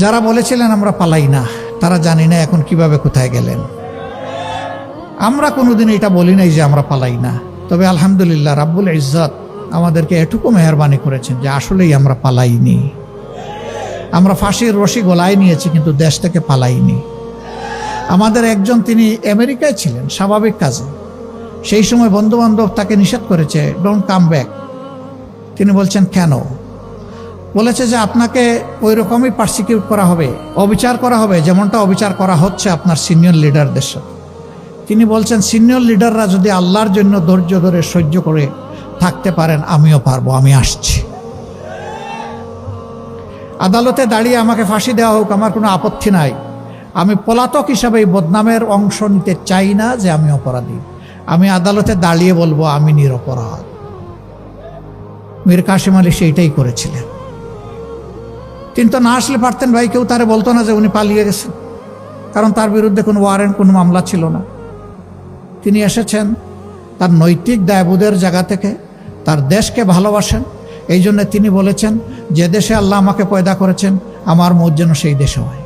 যারা বলেছিলেন আমরা পালাই না, তারা জানি না এখন কিভাবে কোথায় গেলেন। আমরা কোনোদিন এটা বলি নাই যে আমরা পালাই না, তবে আলহামদুলিল্লাহ রাব্বুল ইজ্জত আমাদেরকে এটুকু মেহেরবানি করেছেন যে আসলেই আমরা পালাইনি। আমরা ফাঁসির রশি গলায় নিয়েছি, কিন্তু দেশ থেকে পালাইনি। আমাদের একজন, তিনি আমেরিকায় ছিলেন স্বাভাবিক কাজে, সেই সময় বন্ধুবান্ধব তাকে নিষেধ করেছে, ডোন্ট কাম ব্যাক। তিনি বলছেন কেন? বলেছে যে আপনাকে ওই রকমই পার্সিকিউট করা হবে, অবিচার করা হবে, যেমনটা অবিচার করা হচ্ছে আপনার সিনিয়র লিডারদের সাথে। তিনি বলছেন সিনিয়র লিডাররা যদি আল্লাহর জন্য ধৈর্য ধরে সহ্য করে থাকতে পারেন, আমিও পারবো, আমি আসছি। আদালতে দাঁড়িয়ে আমাকে ফাঁসি দেওয়া হোক, আমার কোনো আপত্তি নাই। আমি পলাতক হিসাবে এই বদনামের অংশ নিতে চাই না যে আমি অপরাধী। আমি আদালতে দাঁড়িয়ে বলবো আমি নিরপরাধ। মীর কাসেম আলী সেইটাই করেছিলেন। তিনি তো না আসলে পারতেন ভাই, কেউ তারে বলতো না যে উনি পালিয়ে গেছেন, কারণ তার বিরুদ্ধে কোনো ওয়ারেন্ট, কোনো মামলা ছিল না। তিনি এসেছেন তার নৈতিক দায়বোধের জায়গা থেকে, তার দেশকে ভালোবাসেন। এই জন্য তিনি বলেছেন যে দেশে আল্লাহ আমাকে পয়দা করেছেন, আমার মত যেন সেই দেশে হয়।